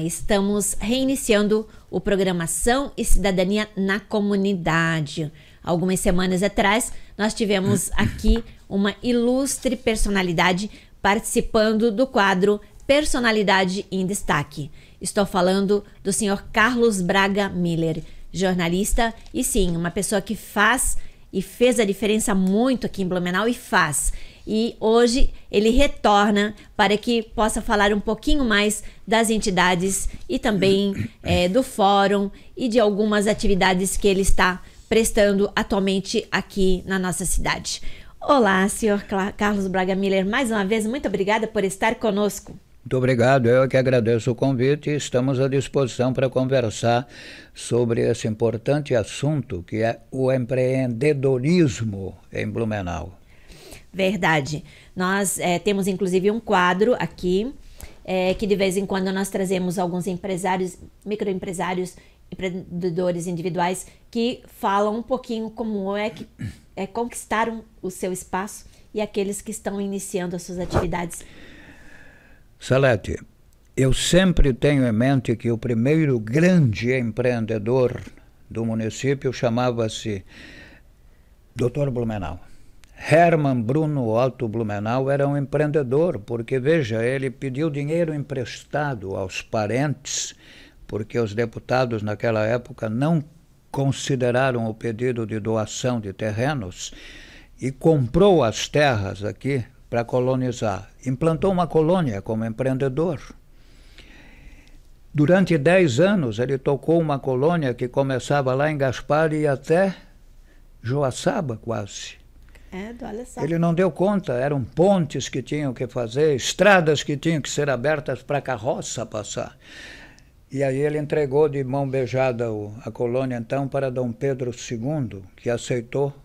estamos reiniciando o Programação e Cidadania na Comunidade. Algumas semanas atrás, nós tivemos aqui uma ilustre personalidade participando do quadro Personalidade em Destaque. Estou falando do senhor Carlos Braga Miller, jornalista e sim, uma pessoa que faz e fez a diferença muito aqui em Blumenau e faz. E hoje ele retorna para que possa falar um pouquinho mais das entidades e também do fórum e de algumas atividades que ele está prestando atualmente aqui na nossa cidade. Olá, senhor Carlos Braga Miller, mais uma vez, muito obrigada por estar conosco. Muito obrigado, eu que agradeço o convite e estamos à disposição para conversar sobre esse importante assunto que é o empreendedorismo em Blumenau. Verdade. Nós temos inclusive um quadro aqui que de vez em quando nós trazemos alguns empresários, microempresários, empreendedores individuais que falam um pouquinho como é que conquistaram o seu espaço e aqueles que estão iniciando as suas atividades. Salete, eu sempre tenho em mente que o primeiro grande empreendedor do município chamava-se Dr. Blumenau. Hermann Bruno Otto Blumenau era um empreendedor, porque, veja, ele pediu dinheiro emprestado aos parentes, porque os deputados naquela época não consideraram o pedido de doação de terrenos e comprou as terras aqui para colonizar. Implantou uma colônia como empreendedor. Durante 10 anos ele tocou uma colônia que começava lá em Gaspar e ia até Joaçaba quase. Olha só. Ele não deu conta, eram pontes que tinham que fazer, estradas que tinham que ser abertas para a carroça passar. E aí ele entregou de mão beijada a colônia então para Dom Pedro II, que aceitou,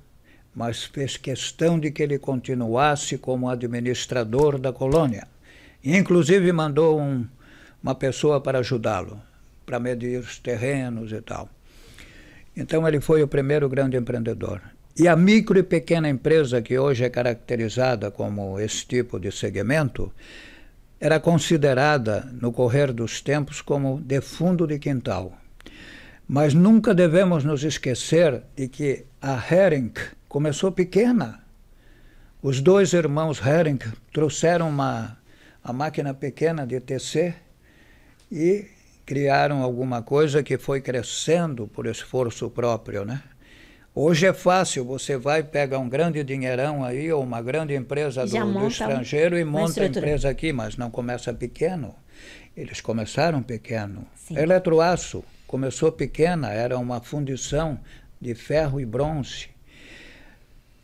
mas fez questão de que ele continuasse como administrador da colônia. E, inclusive mandou uma pessoa para ajudá-lo, para medir os terrenos e tal. Então ele foi o primeiro grande empreendedor. E a micro e pequena empresa, que hoje é caracterizada como esse tipo de segmento, era considerada, no correr dos tempos, como de fundo de quintal. Mas nunca devemos nos esquecer de que a Hering começou pequena. Os dois irmãos Hering trouxeram a máquina pequena de tecer e criaram alguma coisa que foi crescendo por esforço próprio, né? Hoje é fácil, você vai, pega um grande dinheirão aí, ou uma grande empresa do estrangeiro e monta a empresa aqui, mas não começa pequeno. Eles começaram pequeno. Sim. Eletroaço começou pequena, era uma fundição de ferro e bronze.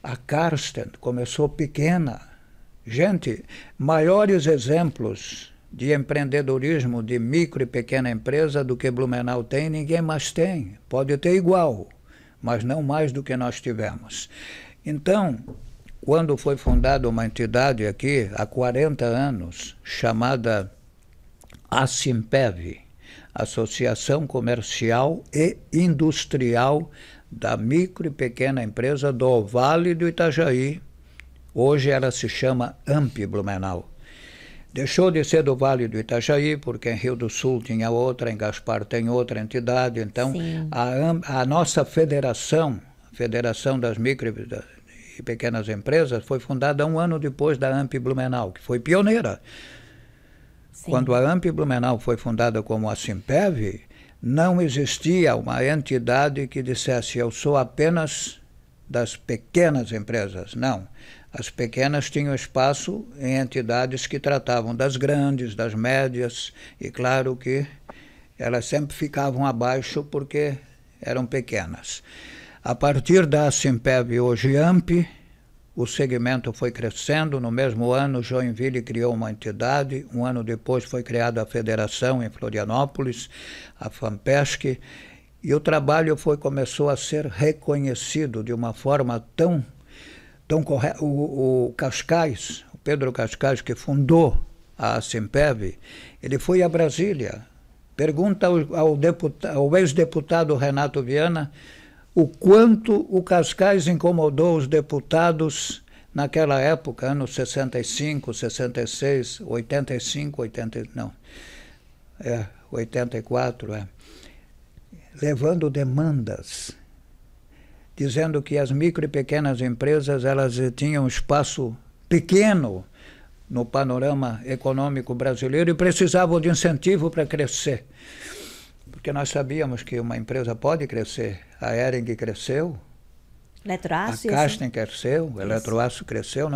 A Karsten começou pequena. Gente, maiores exemplos de empreendedorismo de micro e pequena empresa do que Blumenau tem, ninguém mais tem. Pode ter igual, mas não mais do que nós tivemos. Então, quando foi fundada uma entidade aqui, há 40 anos, chamada Asimpev, Associação Comercial e Industrial da Micro e Pequena Empresa do Vale do Itajaí, hoje ela se chama AMP Blumenau. Deixou de ser do Vale do Itajaí, porque em Rio do Sul tinha outra, em Gaspar tem outra entidade. Então, a nossa federação, a Federação das Micro e Pequenas Empresas, foi fundada 1 ano depois da AMP Blumenau, que foi pioneira. Sim. Quando a AMP Blumenau foi fundada como a Simpev, não existia uma entidade que dissesse eu sou apenas das pequenas empresas. Não. As pequenas tinham espaço em entidades que tratavam das grandes, das médias, e claro que elas sempre ficavam abaixo porque eram pequenas. A partir da Simpev, hoje AMP, o segmento foi crescendo. No mesmo ano, Joinville criou uma entidade. 1 ano depois foi criada a Federação em Florianópolis, a FAMPESC, e o trabalho começou a ser reconhecido de uma forma tão correta. O Cascais, o Pedro Cascais, que fundou a Simpev, ele foi a Brasília. Pergunta ao ex-deputado Renato Viana o quanto o Cascais incomodou os deputados naquela época, anos 65, 66, 85, 80, não. 84, levando demandas, dizendo que as micro e pequenas empresas elas tinham um espaço pequeno no panorama econômico brasileiro e precisavam de incentivo para crescer. Porque nós sabíamos que uma empresa pode crescer. A Hering cresceu, Eletroaço, a Casten cresceu, a Eletroaço cresceu.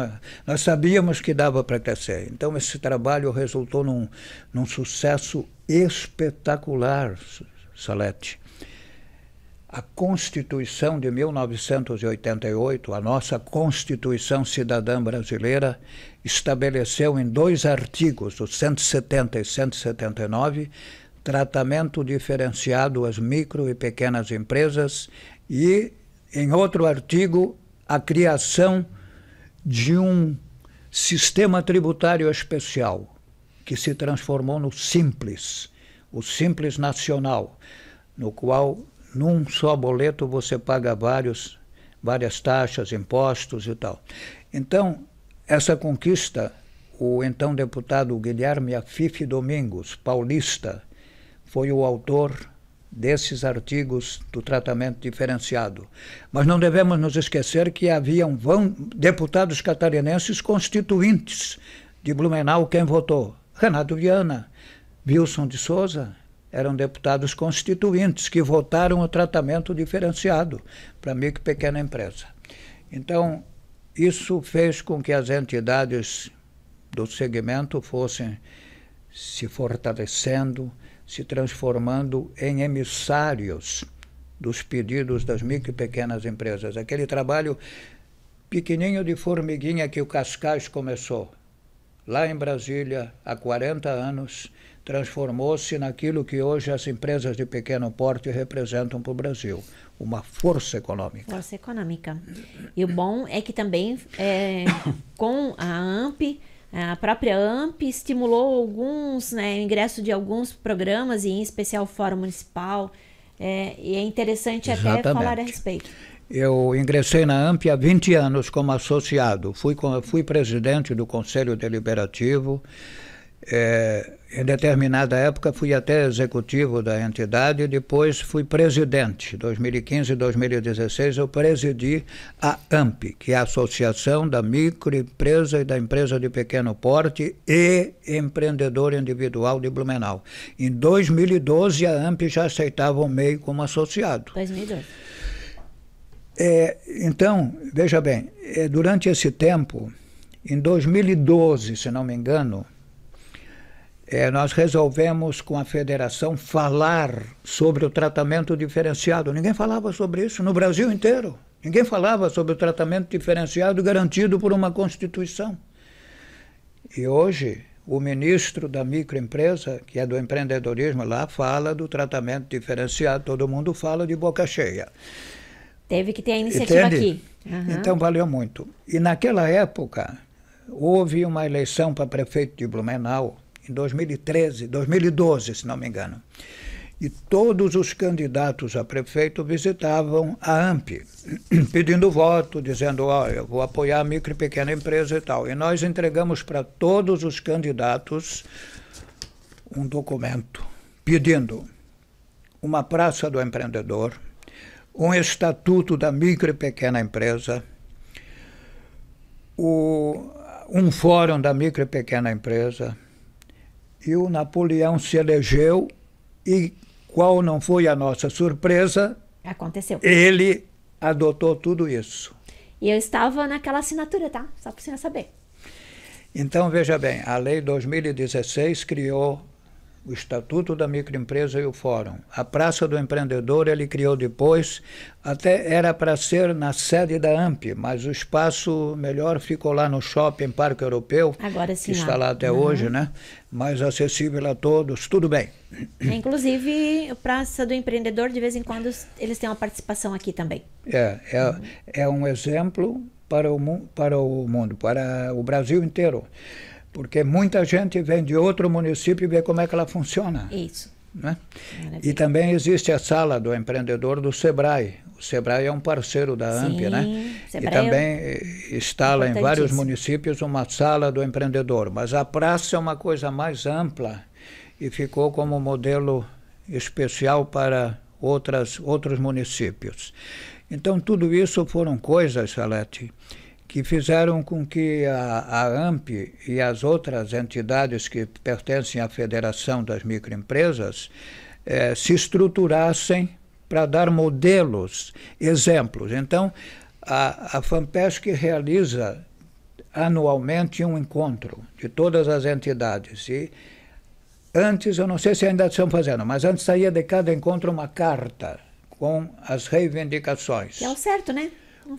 Nós sabíamos que dava para crescer. Então esse trabalho resultou num sucesso espetacular, Salete. A Constituição de 1988, a nossa Constituição Cidadã Brasileira, estabeleceu em 2 artigos, o 170 e 179, tratamento diferenciado às micro e pequenas empresas e, em outro artigo, a criação de um sistema tributário especial, que se transformou no Simples, o Simples Nacional, no qual num só boleto você paga várias taxas, impostos e tal. Então, essa conquista, o então deputado Guilherme Afife Domingos, paulista, foi o autor desses artigos do tratamento diferenciado. Mas não devemos nos esquecer que haviam deputados catarinenses constituintes de Blumenau quem votou. Renato Viana, Wilson de Souza, eram deputados constituintes que votaram o tratamento diferenciado para micro e pequena empresa. Então, isso fez com que as entidades do segmento fossem se fortalecendo, se transformando em emissários dos pedidos das micro e pequenas empresas. Aquele trabalho pequenininho de formiguinha que o Cascais começou, lá em Brasília, há 40 anos, transformou-se naquilo que hoje as empresas de pequeno porte representam para o Brasil, uma força econômica. Força econômica. E o bom é que também, com a AMP, a própria AMP estimulou alguns, o ingresso de alguns programas, e em especial o Fórum Municipal, e é interessante até falar a respeito. Eu ingressei na AMP há 20 anos como associado, fui presidente do Conselho Deliberativo, em determinada época fui até executivo da entidade, depois fui presidente. 2015 e 2016 eu presidi a AMP, que é a Associação da Microempresa e da Empresa de Pequeno Porte e Empreendedor Individual de Blumenau. Em 2012 a AMP já aceitava o MEI como associado. 2012. Então, veja bem, durante esse tempo, em 2012, se não me engano, nós resolvemos com a federação falar sobre o tratamento diferenciado. Ninguém falava sobre isso no Brasil inteiro. Ninguém falava sobre o tratamento diferenciado garantido por uma Constituição. E hoje, o ministro da microempresa, que é do empreendedorismo lá, fala do tratamento diferenciado. Todo mundo fala de boca cheia. Teve que ter a iniciativa aqui. Uhum. Então, valeu muito. E naquela época, houve uma eleição para prefeito de Blumenau, em 2012, se não me engano. E todos os candidatos a prefeito visitavam a AMP, pedindo voto, dizendo, eu vou apoiar a micro e pequena empresa e tal. E nós entregamos para todos os candidatos um documento pedindo uma praça do empreendedor, um estatuto da micro e pequena empresa, um fórum da micro e pequena empresa. E o Napoleão se elegeu e, qual não foi a nossa surpresa, aconteceu. Ele adotou tudo isso. E eu estava naquela assinatura, tá? Só para você saber. Então, veja bem, a Lei 2016 criou o Estatuto da Microempresa e o Fórum. A Praça do Empreendedor ele criou depois, até era para ser na sede da AMP, mas o espaço melhor ficou lá no Shopping Parque Europeu, agora sim, que está lá até hoje, né? Mais acessível a todos, tudo bem. Inclusive, a Praça do Empreendedor, de vez em quando, eles têm uma participação aqui também. É um exemplo para o mundo, para o Brasil inteiro. Porque muita gente vem de outro município e vê como é que ela funciona. Isso. Né? E também existe a sala do empreendedor do Sebrae. O Sebrae é um parceiro da AMP, né? E também instala em vários municípios uma sala do empreendedor. Mas a praça é uma coisa mais ampla e ficou como modelo especial para outros municípios. Então, tudo isso foram coisas, Salete, que fizeram com que a AMP e as outras entidades que pertencem à Federação das Microempresas se estruturassem para dar modelos, exemplos. Então, a FAMPESC realiza anualmente um encontro de todas as entidades. E antes, eu não sei se ainda estão fazendo, mas antes saía de cada encontro uma carta com as reivindicações. Que é o certo, né?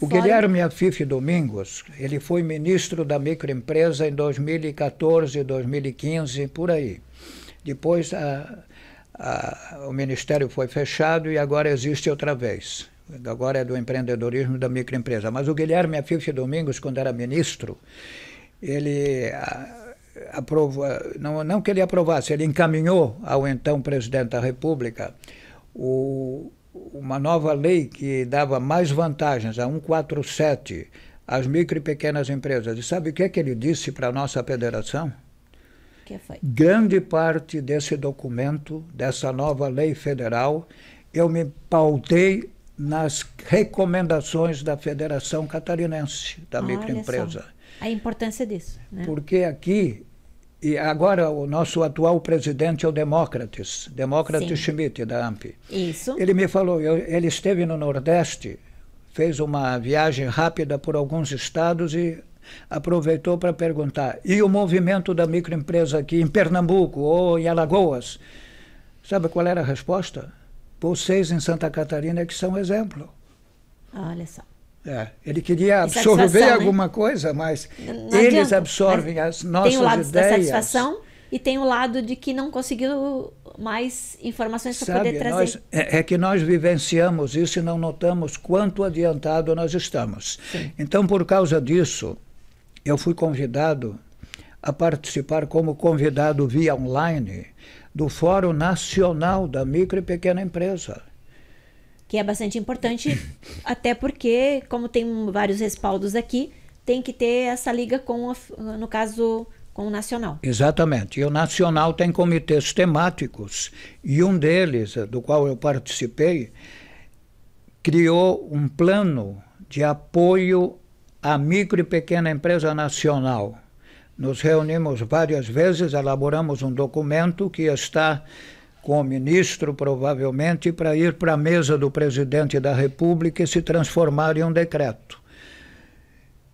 O Guilherme Afife Domingos, ele foi ministro da microempresa em 2014, 2015, por aí. Depois o ministério foi fechado e agora existe outra vez. Agora é do empreendedorismo da microempresa. Mas o Guilherme Afife Domingos, quando era ministro, ele aprovou, não que ele aprovasse, ele encaminhou ao então presidente da República uma nova lei que dava mais vantagens, a 147, às micro e pequenas empresas. E sabe o que é que ele disse para a nossa federação? Que foi? Grande parte desse documento, dessa nova lei federal, eu me pautei nas recomendações da Federação Catarinense da Microempresa. A importância disso, né? Porque aqui, e agora o nosso atual presidente é o Demócrates Schmidt, da AMP. Isso. Ele me falou, ele esteve no Nordeste, fez uma viagem rápida por alguns estados e aproveitou para perguntar, e o movimento da microempresa aqui em Pernambuco ou em Alagoas? Sabe qual era a resposta? Vocês em Santa Catarina que são exemplo. Olha só. Ele queria absorver alguma coisa, mas não eles adianta, absorvem mas as nossas ideias. Tem o lado da satisfação e tem o lado de que não conseguiu mais informações para poder trazer. É que nós vivenciamos isso e não notamos quanto adiantado nós estamos. Sim. Então, por causa disso, eu fui convidado a participar como convidado via online do Fórum Nacional da Micro e Pequena Empresa. Que é bastante importante, até porque, como tem vários respaldos aqui, tem que ter essa liga com, no caso, com o Nacional. Exatamente. E o Nacional tem comitês temáticos, e um deles, do qual eu participei, criou um plano de apoio à micro e pequena empresa nacional. Nos reunimos várias vezes, elaboramos um documento que está com o ministro, provavelmente, para ir para a mesa do presidente da República e se transformar em um decreto.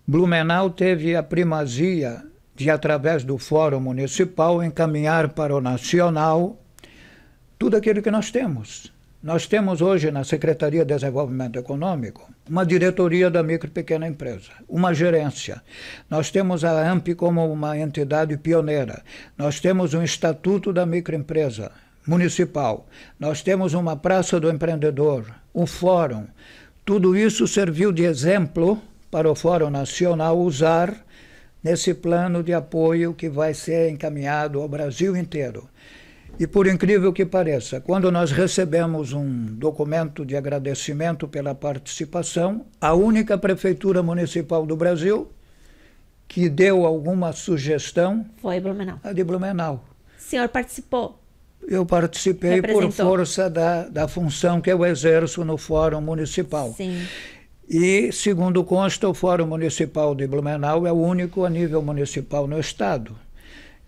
Blumenau teve a primazia de, através do Fórum Municipal, encaminhar para o Nacional tudo aquilo que nós temos. Nós temos hoje na Secretaria de Desenvolvimento Econômico uma diretoria da micro e pequena empresa, uma gerência. Nós temos a AMP como uma entidade pioneira. Nós temos um Estatuto da Microempresa Municipal. Nós temos uma Praça do Empreendedor, um fórum. Tudo isso serviu de exemplo para o Fórum Nacional usar nesse plano de apoio que vai ser encaminhado ao Brasil inteiro. E por incrível que pareça, quando nós recebemos um documento de agradecimento pela participação, a única prefeitura municipal do Brasil que deu alguma sugestão foi Blumenau. A de Blumenau. O senhor participou? Eu participei por força da função que eu exerço no Fórum Municipal. Sim. E, segundo consta, o Fórum Municipal de Blumenau é o único a nível municipal no estado.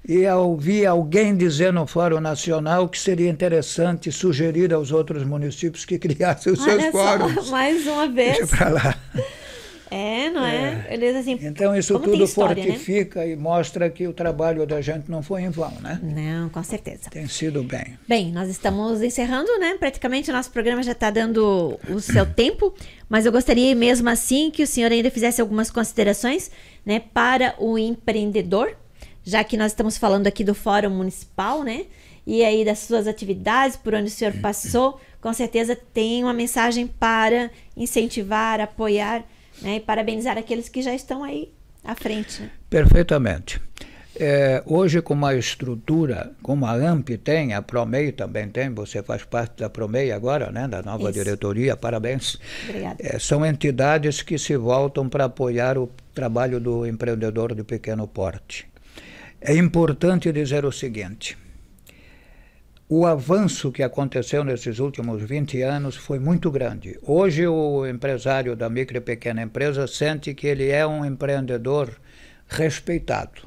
E eu ouvi alguém dizer no Fórum Nacional que seria interessante sugerir aos outros municípios que criassem os seus fóruns. Mais uma vez. Deixa para lá. Não é? Eles, assim, então isso tudo história, fortifica, né? E mostra que o trabalho da gente não foi em vão, né? Não, com certeza. Tem sido bem. Bem, nós estamos encerrando, né? Praticamente o nosso programa já está dando o seu tempo, mas eu gostaria mesmo assim que o senhor ainda fizesse algumas considerações, né, para o empreendedor, já que nós estamos falando aqui do Fórum Municipal, né? E aí das suas atividades, por onde o senhor passou, com certeza tem uma mensagem para incentivar, apoiar, né, e parabenizar aqueles que já estão aí à frente. Né? Perfeitamente. Hoje, com uma estrutura, como a AMP tem, a PROMEI também tem, você faz parte da PROMEI agora, né, da nova diretoria, parabéns. Obrigada. São entidades que se voltam para apoiar o trabalho do empreendedor de pequeno porte. É importante dizer o seguinte, o avanço que aconteceu nesses últimos 20 anos foi muito grande. Hoje o empresário da micro e pequena empresa sente que ele é um empreendedor respeitado.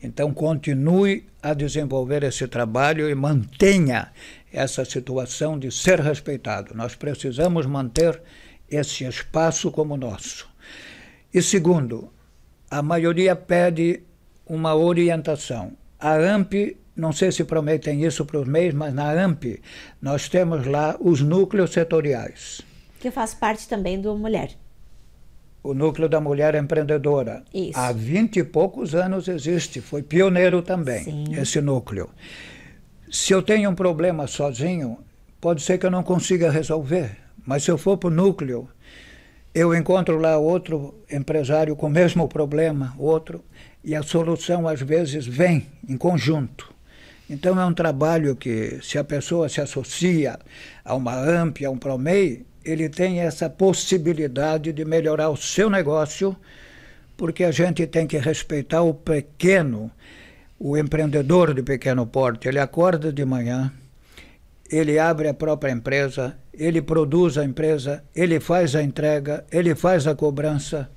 Então continue a desenvolver esse trabalho e mantenha essa situação de ser respeitado. Nós precisamos manter esse espaço como nosso. E segundo, a maioria pede uma orientação. A AMP, não sei se prometem isso para os MEIs, mas na AMP nós temos lá os núcleos setoriais. Que faz parte também do Mulher. O Núcleo da Mulher Empreendedora. Isso. Há 20 e poucos anos existe, foi pioneiro também, Sim. esse núcleo. Se eu tenho um problema sozinho, pode ser que eu não consiga resolver, mas se eu for para o núcleo, eu encontro lá outro empresário com o mesmo problema, outro, e a solução às vezes vem em conjunto. Então é um trabalho que, se a pessoa se associa a uma AMP, a um PROMEI, ele tem essa possibilidade de melhorar o seu negócio, porque a gente tem que respeitar o pequeno, o empreendedor de pequeno porte. Ele acorda de manhã, ele abre a própria empresa, ele produz a empresa, ele faz a entrega, ele faz a cobrança,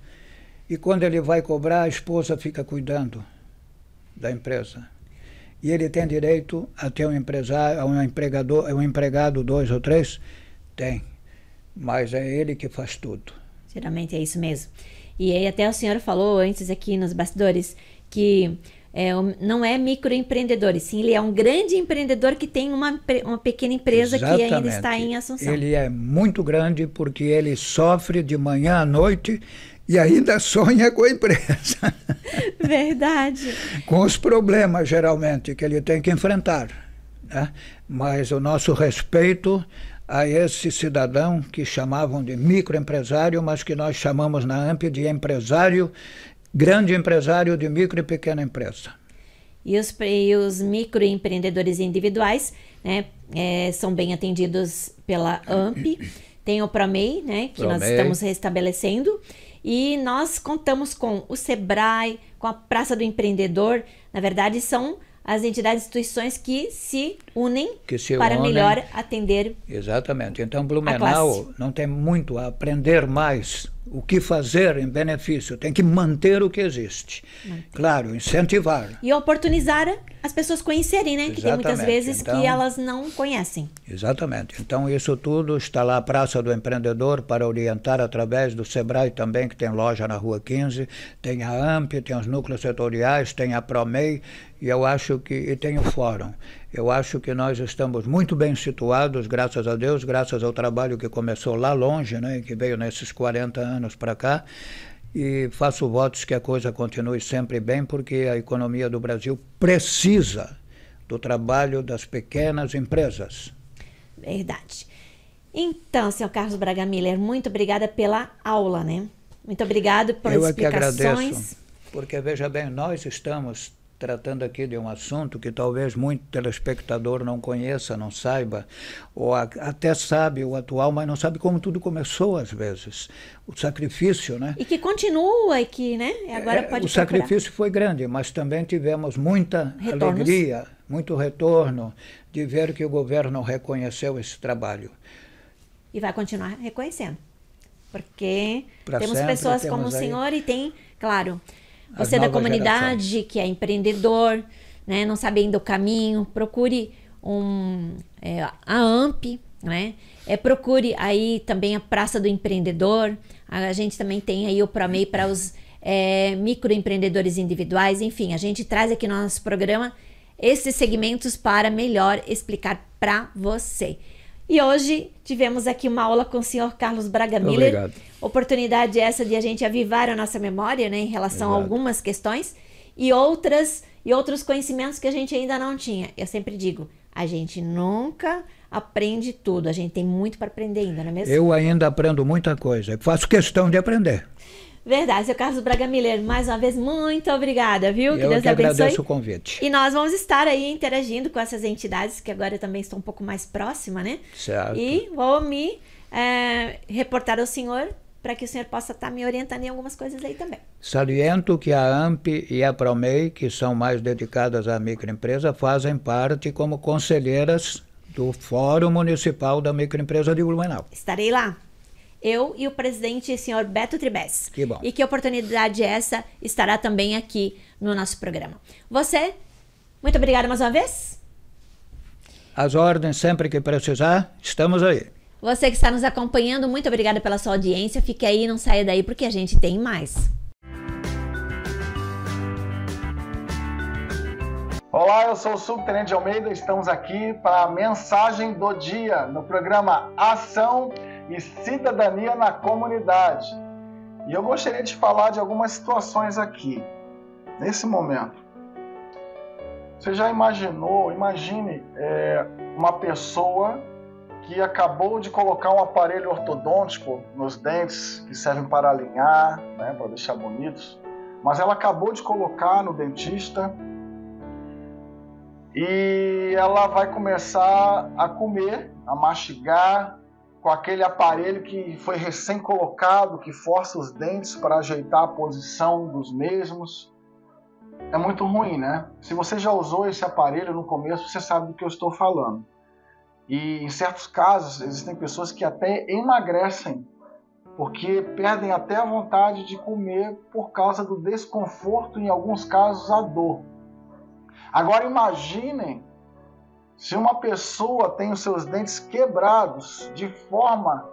e quando ele vai cobrar, a esposa fica cuidando da empresa. E ele tem direito a ter um empresário, um empregado, 2 ou 3? Tem. Mas é ele que faz tudo. Geralmente é isso mesmo. E aí até o senhor falou antes aqui nos bastidores que não é microempreendedor, sim, ele é um grande empreendedor que tem uma pequena empresa. Exatamente. Que ainda está em Assunção. Ele é muito grande porque ele sofre de manhã à noite e ainda sonha com a empresa. Verdade. Com os problemas, geralmente, que ele tem que enfrentar, né? Mas o nosso respeito a esse cidadão que chamavam de microempresário, mas que nós chamamos na AMP de empresário, grande empresário de micro e pequena empresa. E os microempreendedores individuais, né, são bem atendidos pela AMP. Tem o PROMEI, né, que nós estamos restabelecendo. E nós contamos com o SEBRAE, com a Praça do Empreendedor. Na verdade, são as entidades e instituições que se unem para melhor atender. Exatamente. Então, Blumenau não tem muito a aprender mais o que fazer em benefício. Tem que manter o que existe. Claro, incentivar. E oportunizar as pessoas conhecerem, né? Que tem muitas vezes que elas não conhecem. Exatamente. Então, isso tudo está lá, a Praça do Empreendedor, para orientar através do SEBRAE também, que tem loja na Rua 15, tem a AMP, tem os núcleos setoriais, tem a PROMEI, e eu acho que, e tem o Fórum. Eu acho que nós estamos muito bem situados, graças a Deus, graças ao trabalho que começou lá longe, né, que veio nesses 40 anos para cá, e faço votos que a coisa continue sempre bem, porque a economia do Brasil precisa do trabalho das pequenas empresas. Verdade. Então, senhor Carlos Braga Miller, muito obrigada pela aula, né? Muito obrigado pelas explicações. Eu é que agradeço, porque veja bem, nós estamos tratando aqui de um assunto que talvez muito telespectador não conheça, não saiba, ou até sabe o atual, mas não sabe como tudo começou às vezes. O sacrifício, né? E que continua, e que, né? Agora pode o sacrifício foi grande, mas também tivemos muita alegria, muito retorno de ver que o governo reconheceu esse trabalho. E vai continuar reconhecendo, porque temos pessoas como o senhor e tem, claro, você da comunidade gerações. Que é empreendedor, né, não sabe ainda o caminho, procure a AMP, né? Procure aí também a Praça do Empreendedor. A gente também tem aí o PROMEI para os microempreendedores individuais. Enfim, a gente traz aqui no nosso programa esses segmentos para melhor explicar para você. E hoje tivemos aqui uma aula com o senhor Carlos Braga Miller. Obrigado. Oportunidade essa de a gente avivar a nossa memória, né, em relação a algumas questões e outros conhecimentos que a gente ainda não tinha. Eu sempre digo, a gente nunca aprende tudo, a gente tem muito para aprender ainda, não é mesmo? Eu ainda aprendo muita coisa, faço questão de aprender. Verdade, seu Carlos Braga Miller, mais uma vez, muito obrigada, viu? Que Deus abençoe. Eu agradeço o convite. E nós vamos estar aí interagindo com essas entidades, que agora eu também estou um pouco mais próxima, né? Certo. E vou me reportar ao senhor para que o senhor possa estar me orientando em algumas coisas aí também. Saliento que a AMP e a PROMEI, que são mais dedicadas à microempresa, fazem parte como conselheiras do Fórum Municipal da Microempresa de Blumenau. Estarei lá. Eu e o presidente, senhor Beto Tribes. Que bom. E que oportunidade essa estará também aqui no nosso programa. Você, muito obrigada mais uma vez. As ordens, sempre que precisar, estamos aí. Você que está nos acompanhando, muito obrigada pela sua audiência. Fique aí, não saia daí, porque a gente tem mais. Olá, eu sou o Subtenente de Almeida. Estamos aqui para a mensagem do dia no programa Ação e Cidadania na Comunidade. E eu gostaria de falar de algumas situações aqui, nesse momento. Você já imaginou, imagine uma pessoa que acabou de colocar um aparelho ortodôntico nos dentes, que servem para alinhar, né, para deixar bonitos, mas ela acabou de colocar no dentista e ela vai começar a comer, a mastigar com aquele aparelho que foi recém-colocado, que força os dentes para ajeitar a posição dos mesmos. É muito ruim, né? Se você já usou esse aparelho no começo, você sabe do que eu estou falando. E em certos casos, existem pessoas que até emagrecem, porque perdem até a vontade de comer por causa do desconforto, em alguns casos a dor. Agora imaginem se uma pessoa tem os seus dentes quebrados de forma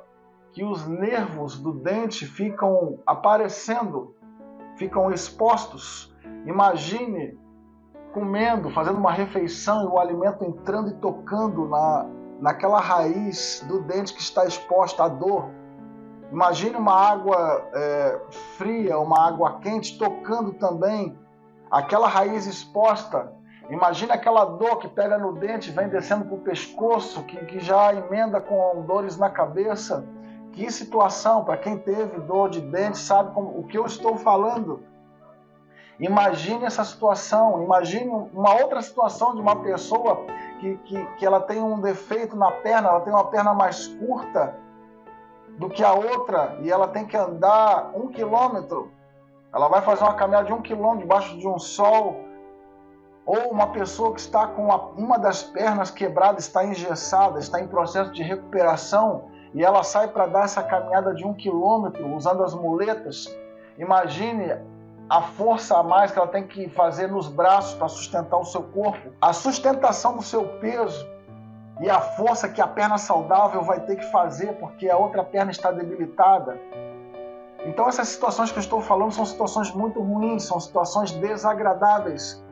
que os nervos do dente ficam aparecendo, ficam expostos. Imagine comendo, fazendo uma refeição e o alimento entrando e tocando naquela raiz do dente que está exposta à dor. Imagine uma água fria, uma água quente tocando também aquela raiz exposta. Imagine aquela dor que pega no dente, vem descendo para o pescoço, que já emenda com dores na cabeça. Que situação, para quem teve dor de dente sabe o que eu estou falando. Imagine essa situação, imagine uma outra situação de uma pessoa que ela tem um defeito na perna, ela tem uma perna mais curta do que a outra e ela tem que andar 1 quilômetro. Ela vai fazer uma caminhada de 1 quilômetro debaixo de um sol. Ou uma pessoa que está com uma das pernas quebrada, está engessada, está em processo de recuperação e ela sai para dar essa caminhada de 1 quilômetro usando as muletas. Imagine a força a mais que ela tem que fazer nos braços para sustentar o seu corpo, a sustentação do seu peso e a força que a perna saudável vai ter que fazer porque a outra perna está debilitada. Então essas situações que eu estou falando são situações muito ruins, são situações desagradáveis,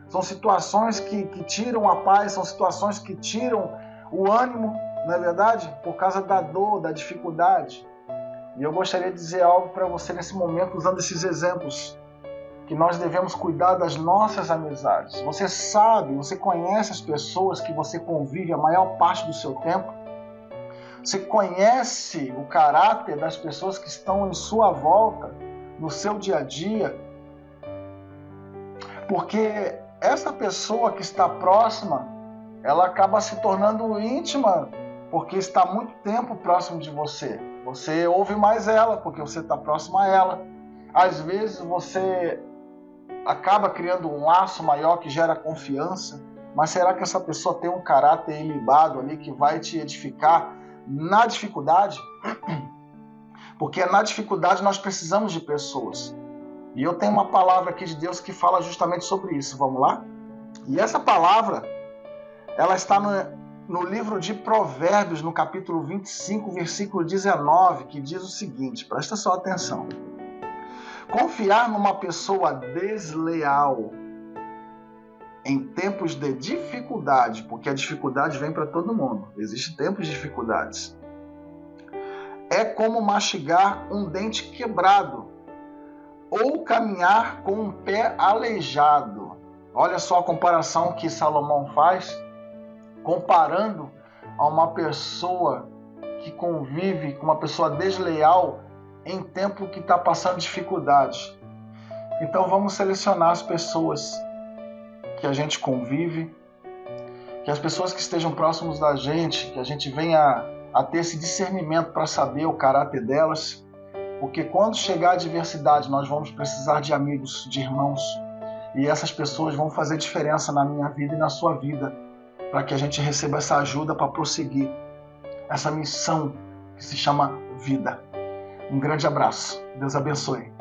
são situações que tiram a paz, são situações que tiram o ânimo, não é verdade? Por causa da dor, da dificuldade. E eu gostaria de dizer algo para você nesse momento, usando esses exemplos, que nós devemos cuidar das nossas amizades. Você sabe, você conhece as pessoas que você convive a maior parte do seu tempo? Você conhece o caráter das pessoas que estão em sua volta, no seu dia a dia? Porque essa pessoa que está próxima, ela acaba se tornando íntima, porque está muito tempo próximo de você. Você ouve mais ela, porque você está próximo a ela. Às vezes você acaba criando um laço maior que gera confiança, mas será que essa pessoa tem um caráter ilibado ali que vai te edificar na dificuldade? Porque na dificuldade nós precisamos de pessoas. E eu tenho uma palavra aqui de Deus que fala justamente sobre isso. Vamos lá? E essa palavra, ela está no livro de Provérbios, no capítulo 25, versículo 19, que diz o seguinte, presta só atenção. Confiar numa pessoa desleal em tempos de dificuldade, porque a dificuldade vem para todo mundo, existem tempos de dificuldades, é como mastigar um dente quebrado ou caminhar com um pé aleijado. Olha só a comparação que Salomão faz, comparando a uma pessoa que convive com uma pessoa desleal em tempo que está passando dificuldade. Então vamos selecionar as pessoas que a gente convive, que as pessoas que estejam próximos da gente, que a gente venha a ter esse discernimento para saber o caráter delas porque quando chegar a adversidade, nós vamos precisar de amigos, de irmãos, e essas pessoas vão fazer diferença na minha vida e na sua vida, para que a gente receba essa ajuda para prosseguir essa missão que se chama vida. Um grande abraço. Deus abençoe.